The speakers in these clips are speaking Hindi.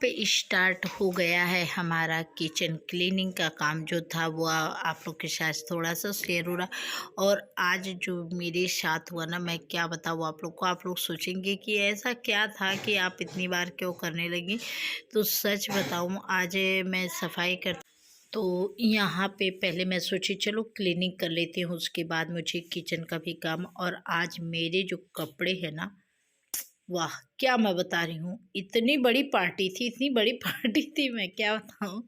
पे स्टार्ट हो गया है हमारा किचन क्लीनिंग का काम जो था वो आप लोग के साथ थोड़ा सा शेयर हो रहा। और आज जो मेरे साथ हुआ ना, मैं क्या बताऊँ आप लोग को। आप लोग सोचेंगे कि ऐसा क्या था कि आप इतनी बार क्यों करने लगी। तो सच बताऊँ, आज मैं सफाई कर तो यहाँ पे पहले मैं सोची चलो क्लीनिंग कर लेती हूँ, उसके बाद मुझे किचन का भी काम। और आज मेरे जो कपड़े हैं ना, वाह क्या मैं बता रही हूँ, इतनी बड़ी पार्टी थी, इतनी बड़ी पार्टी थी, मैं क्या बताऊँ।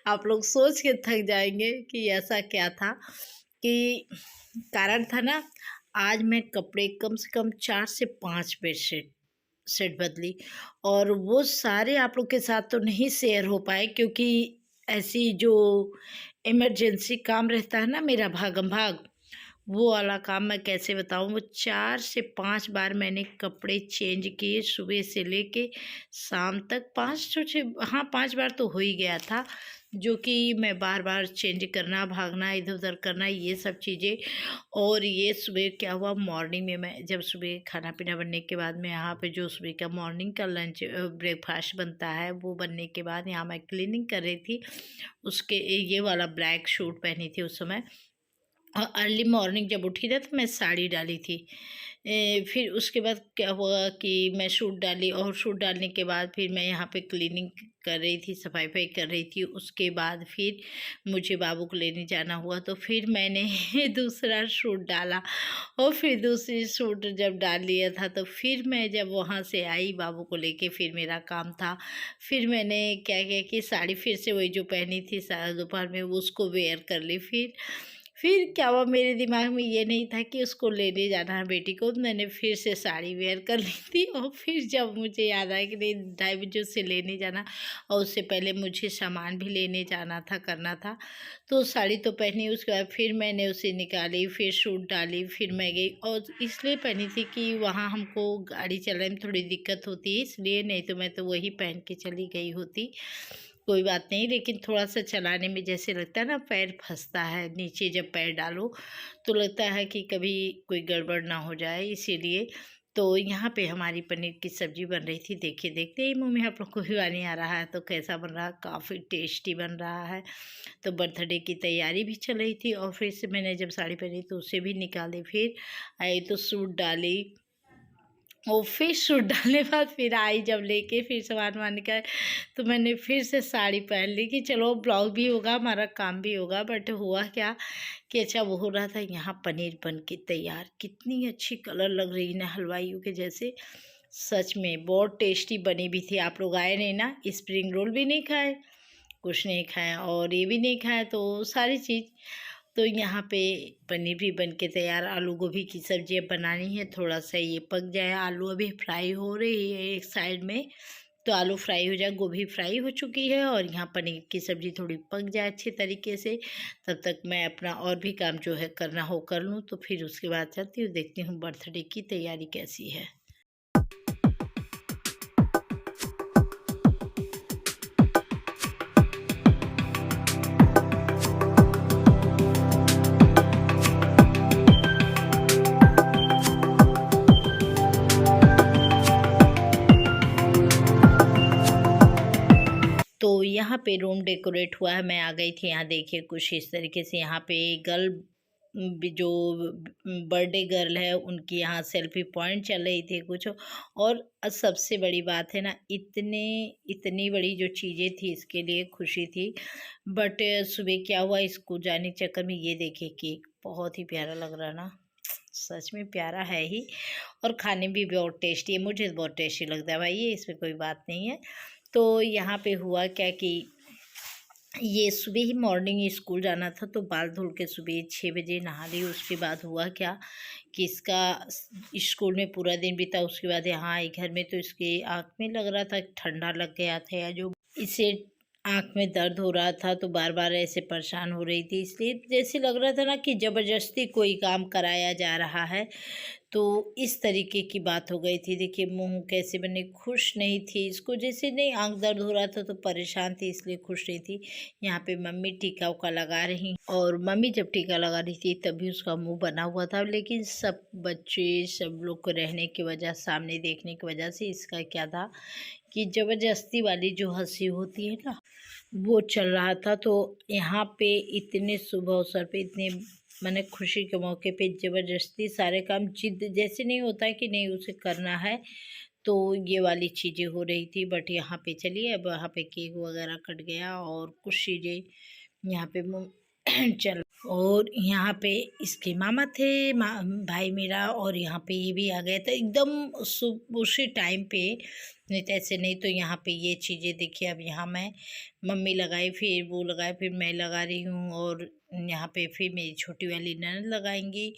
आप लोग सोच के थक जाएंगे कि ऐसा क्या था। कि कारण था ना, आज मैं कपड़े कम से कम 4 से 5 बेडशीट सेट बदली। और वो सारे आप लोग के साथ तो नहीं शेयर हो पाए, क्योंकि ऐसी जो इमरजेंसी काम रहता है ना मेरा, भागम भाग, वो वाला काम मैं कैसे बताऊँ। वो 4 से 5 बार मैंने कपड़े चेंज किए, सुबह से लेके शाम तक 5 बार तो हो ही गया था। जो कि मैं बार बार चेंज करना, भागना, इधर उधर करना, ये सब चीज़ें। और ये सुबह क्या हुआ, मॉर्निंग में मैं जब सुबह खाना पीना बनने के बाद में यहाँ पे जो सुबह का मॉर्निंग का लंच ब्रेकफास्ट बनता है, वो बनने के बाद यहाँ मैं क्लीनिंग कर रही थी। उसके ये वाला ब्लैक सूट पहनी थी उस समय। और अर्ली मॉर्निंग जब उठी ना, तो मैं साड़ी डाली थी। फिर उसके बाद क्या हुआ कि मैं सूट डाली, और सूट डालने के बाद फिर मैं यहाँ पे क्लीनिंग कर रही थी, सफाई वफाई कर रही थी। उसके बाद फिर मुझे बाबू को लेने जाना हुआ, तो फिर मैंने दूसरा सूट डाला। और फिर दूसरी सूट जब डाल लिया था, तो फिर मैं जब वहाँ से आई बाबू को लेके, फिर मेरा काम था। फिर मैंने क्या किया कि साड़ी फिर से वही जो पहनी थी दोपहर में, उसको वेयर कर ली। फिर क्या हुआ, मेरे दिमाग में ये नहीं था कि उसको लेने जाना है बेटी को, तो मैंने फिर से साड़ी वेयर कर ली थी। और फिर जब मुझे याद आया कि नहीं, 2:30 बजे उसे लेने जाना, और उससे पहले मुझे सामान भी लेने जाना था, करना था। तो साड़ी तो पहनी, उसके बाद फिर मैंने उसे निकाली, फिर सूट डाली, फिर मैं गई। और इसलिए पहनी थी कि वहाँ हमको गाड़ी चलाने में थोड़ी दिक्कत होती है, इसलिए, नहीं तो मैं तो वही पहन के चली गई होती। कोई बात नहीं, लेकिन थोड़ा-सा चलाने में जैसे लगता है ना, पैर फँसता है, नीचे जब पैर डालो तो लगता है कि कभी कोई गड़बड़ ना हो जाए, इसीलिए। तो यहाँ पे हमारी पनीर की सब्ज़ी बन रही थी, देखिए देखते ही मुँह में आप लोग को भी पानी आ रहा है। तो कैसा बन रहा है, काफ़ी टेस्टी बन रहा है। तो बर्थडे की तैयारी भी चल रही थी, और फिर से मैंने जब साड़ी पहनी तो उसे भी निकाली, फिर आई तो सूट डाली। और फिर सूट डालने के बाद फिर आई जब लेके, फिर सामान-वामान निकाला, तो मैंने फिर से साड़ी पहन ली कि चलो ब्लाउज़ भी होगा, हमारा काम भी होगा। बट हुआ क्या कि अच्छा वो हो रहा था, यहाँ पनीर बन के तैयार। कितनी अच्छी कलर लग रही ना, हलवाइयों के जैसे। सच में बहुत टेस्टी बनी भी थी। आप लोग आए नहीं ना, स्प्रिंग रोल भी नहीं खाए, कुछ नहीं खाया, और ये भी नहीं खाया, तो सारी चीज़। तो यहाँ पे पनीर भी बन के तैयार। आलू गोभी की सब्ज़ी अब बनानी है, थोड़ा-सा ये पक जाए। आलू अभी फ्राई हो रही है एक साइड में, तो आलू फ्राई हो जाए, गोभी फ्राई हो चुकी है, और यहाँ पनीर की सब्ज़ी थोड़ी पक जाए अच्छे तरीके से, तब तक मैं अपना और भी काम जो है करना हो कर लूँ। तो फिर उसके बाद चलती हूँ, देखती हूँ बर्थडे की तैयारी कैसी है। तो यहाँ पे रूम डेकोरेट हुआ है, मैं आ गई थी यहाँ। देखिए कुछ इस तरीके से यहाँ पे गर्ल जो बर्थडे गर्ल है, उनकी यहाँ सेल्फी पॉइंट चल रही थी कुछ। और सबसे बड़ी बात है ना, इतनी बड़ी जो चीज़ें थी, इसके लिए खुशी थी। बट सुबह क्या हुआ, इसको जाने के चक्कर में, ये देखिए केक बहुत ही प्यारा लग रहा है ना, सच में प्यारा है ही। और खाने में भी बहुत टेस्टी है, मुझे तो बहुत टेस्टी लगता है भाई, ये इसमें कोई बात नहीं है। तो यहाँ पे हुआ क्या कि ये सुबह ही मॉर्निंग स्कूल जाना था, तो बाल धुल के सुबह 6 बजे नहा ली। उसके बाद हुआ क्या कि इसका स्कूल में पूरा दिन बीता। उसके बाद यहाँ आई घर में, तो इसके आँख में लग रहा था ठंडा लग गया था, या जो इसे आँख में दर्द हो रहा था, तो बार बार ऐसे परेशान हो रही थी। इसलिए जैसे लग रहा था ना कि ज़बरदस्ती कोई काम कराया जा रहा है। तो इस तरीके की बात हो गई थी। देखिए मुँह कैसे बने, खुश नहीं थी। इसको जैसे नहीं, आँख दर्द हो रहा था तो परेशान थी, इसलिए खुश नहीं थी। यहाँ पे मम्मी टीका उका लगा रही, और मम्मी जब टीका लगा रही थी तभी उसका मुँह बना हुआ था। लेकिन सब बच्चे, सब लोग को रहने की वजह, सामने देखने की वजह से इसका क्या था कि ज़बरदस्ती वाली जो हँसी होती है ना, वो चल रहा था। तो यहाँ पे इतने शुभ अवसर पे, इतने माने खुशी के मौके पे ज़बरदस्ती सारे काम, जिद जैसे नहीं होता है कि नहीं उसे करना है, तो ये वाली चीज़ें हो रही थी। बट यहाँ पे चलिए, अब यहाँ पे केक वगैरह कट गया और कुछ चीज़ें यहाँ पे चल। और यहाँ पे इसके मामा थे, भाई मेरा, और यहाँ पे ये भी आ गया था एकदम उसी टाइम पे। नहीं तो ऐसे नहीं। तो यहाँ पे ये चीज़ें देखिए, अब यहाँ मैं मम्मी लगाई, फिर वो लगाए, फिर मैं लगा रही हूँ, और यहाँ पे फिर मेरी छोटी वाली ननद लगाएंगी,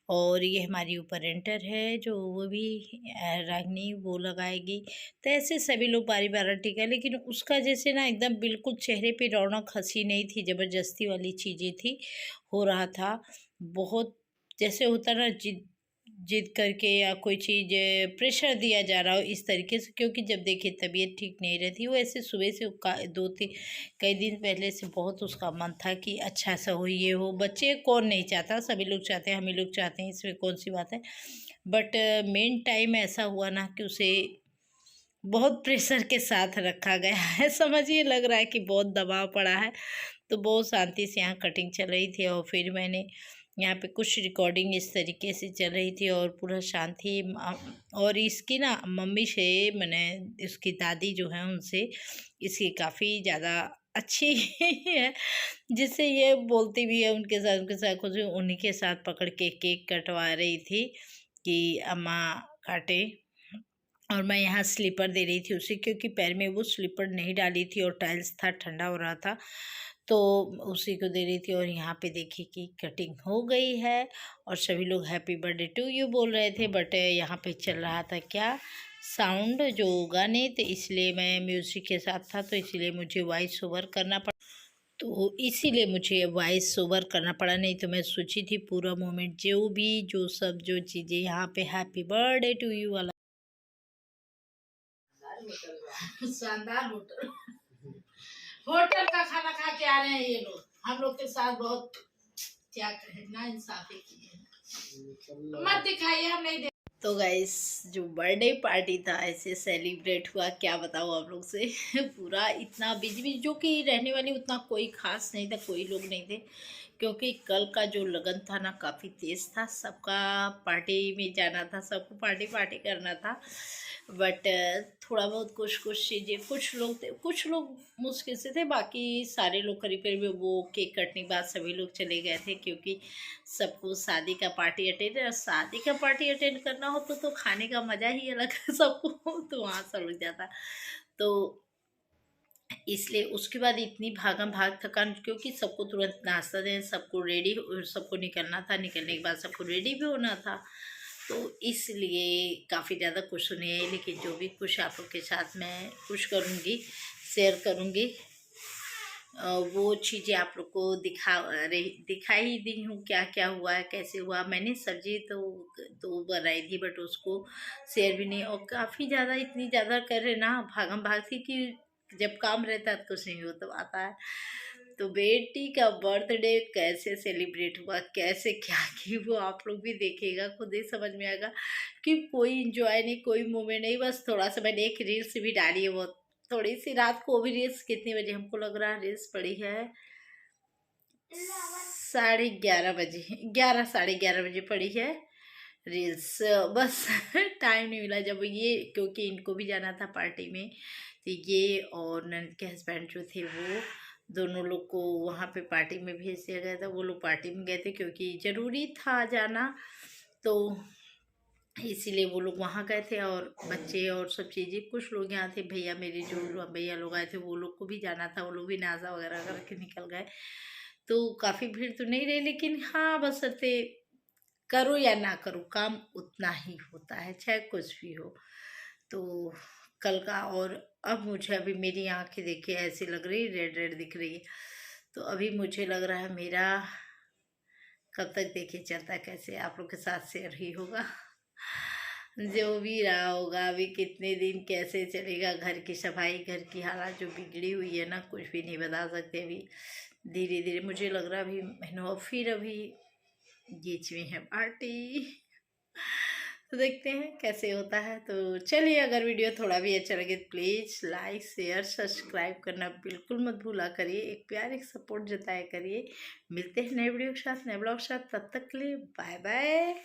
और ये हमारी ऊपर रेंटर है जो वो भी रागनी, वो लगाएगी। तो ऐसे सभी लोग बारी बारी टिका, लेकिन उसका जैसे ना एकदम बिल्कुल चेहरे पे रौनक, हंसी नहीं थी, ज़बरदस्ती वाली चीज़ें थी, हो रहा था बहुत। जैसे होता ना जिद जिद करके, या कोई चीज़ प्रेशर दिया जा रहा हो इस तरीके से। क्योंकि जब देखिए तबीयत ठीक नहीं रहती, वो ऐसे सुबह से दो तीन कई दिन पहले से बहुत उसका मन था कि अच्छा सा हो, ये हो। बच्चे कौन नहीं चाहता, सभी लोग चाहते हैं, हम ही लोग चाहते हैं, इसमें कौन सी बात है। बट मेन टाइम ऐसा हुआ ना कि उसे बहुत प्रेशर के साथ रखा गया है। समझिए, लग रहा है कि बहुत दबाव पड़ा है। तो बहुत शांति से यहाँ कटिंग चल रही थी, और फिर मैंने यहाँ पे कुछ रिकॉर्डिंग इस तरीके से चल रही थी, और पूरा शांति। और इसकी ना मम्मी से, मैंने इसकी दादी जो है उनसे इसकी काफ़ी ज़्यादा अच्छी है, जिससे ये बोलती भी है उनके साथ कुछ, उन्हीं के साथ पकड़ के केक कटवा रही थी कि अम्मा काटे। और मैं यहाँ स्लीपर दे रही थी उसे, क्योंकि पैर में वो स्लीपर नहीं डाली थी और टाइल्स था, ठंडा हो रहा था, तो उसी को दे रही थी। और यहाँ पे देखिए कि कटिंग हो गई है, और सभी लोग हैप्पी बर्थडे टू यू बोल रहे थे। बट यहाँ पे चल रहा था क्या, साउंड जो गाने, तो इसलिए मैं म्यूज़िक के साथ था, तो इसलिए मुझे वॉइस ओवर करना पड़ा। तो इसीलिए मुझे वॉइस ओवर करना पड़ा, नहीं तो मैं सोची थी पूरा मोमेंट जो भी, जो सब जो चीज़ें यहाँ पे हैप्पी बर्थडे टू यू वाला। शानदार होटल, होटल का खाना खा के आ रहे हैं ये लोग, हम लोग के साथ बहुत क्या कहें, ना इंसाफी की है। मत दिखाइए, हम नहीं दे। तो गाइस, जो बर्थडे पार्टी था ऐसे सेलिब्रेट हुआ, क्या बताऊँ आप लोग से। पूरा इतना बिजी बिजी, जो कि रहने वाली उतना कोई खास नहीं था, कोई लोग नहीं थे, क्योंकि कल का जो लगन था ना काफ़ी तेज़ था। सबका पार्टी में जाना था, सबको पार्टी पार्टी करना था। बट थोड़ा बहुत कुछ कुछ चीज़ें, कुछ लोग थे, कुछ लोग मुश्किल से थे, बाकी सारे लोग करीब करीब वो केक कटने के बाद सभी लोग चले गए थे, क्योंकि सबको शादी का पार्टी अटेंड, शादी का पार्टी अटेंड करना हो तो खाने का मज़ा ही अलग है सबको। तो वहाँ सब लग जाता। तो इसलिए उसके बाद इतनी भागम भाग थकान, क्योंकि सबको तुरंत नाश्ता दें, सबको रेडी, सबको निकलना था, निकलने के बाद सबको रेडी भी होना था। तो इसलिए काफ़ी ज़्यादा कुछ नहीं है, लेकिन जो भी कुछ आप लोग के साथ मैं कुछ करूँगी, शेयर करूँगी। वो चीज़ें आप लोग को दिखा ही दी हूँ, क्या क्या हुआ है, कैसे हुआ। मैंने सब्जी तो बनाई थी, बट उसको शेयर भी नहीं। और काफ़ी ज़्यादा, इतनी ज़्यादा कर रहे ना, भागम भाग थी कि जब काम रहता है तो कुछ नहीं हो तो आता है। तो बेटी का बर्थडे कैसे सेलिब्रेट हुआ, कैसे क्या की, वो आप लोग भी देखिएगा, खुद ही समझ में आएगा कि कोई इंजॉय नहीं, कोई मोमेंट नहीं। बस थोड़ा सा मैंने एक रील्स भी डाली है, वो थोड़ी सी रात को भी। रील्स कितने बजे, हमको लग रहा है रील्स पड़ी है 11:30 बजे, 11 साढ़े 11 बजे पड़ी है रील्स। बस टाइम नहीं मिला जब ये, क्योंकि इनको भी जाना था पार्टी में, तो ये और ननद के हस्बैंड जो थे वो दोनों लोग को वहाँ पे पार्टी में भेज दिया गया था। वो लोग पार्टी में गए थे क्योंकि ज़रूरी था जाना, तो इसीलिए वो लोग वहाँ गए थे। और बच्चे और सब चीज़ें, कुछ लोग यहाँ थे, भैया मेरे जो भैया लोग आए थे, वो लोग को भी जाना था, वो लोग भी नाश्ता वगैरह करके निकल गए। तो काफ़ी भीड़ तो नहीं रही, लेकिन हाँ, बशर्ते करो या ना करो, काम उतना ही होता है, चाहे कुछ भी हो। तो कल का, और अब मुझे, अभी मेरी आँखें देखिए ऐसी लग रही, रेड रेड दिख रही है। तो अभी मुझे लग रहा है मेरा कब तक देखिए चलता, कैसे आप लोग के साथ शेयर ही होगा। जो भी रहा होगा, अभी कितने दिन कैसे चलेगा, घर की सफाई, घर की हालत जो बिगड़ी हुई है ना, कुछ भी नहीं बता सकते। अभी धीरे धीरे मुझे लग रहा है अभी महीनों, फिर अभी बीच में है पार्टी। तो देखते हैं कैसे होता है। तो चलिए, अगर वीडियो थोड़ा भी अच्छा लगे प्लीज़ लाइक शेयर सब्सक्राइब करना बिल्कुल मत भूला करिए, एक प्यार एक सपोर्ट जताया करिए। मिलते हैं नए वीडियो के साथ, नए ब्लॉग के साथ, तब तक के लिए बाय बाय।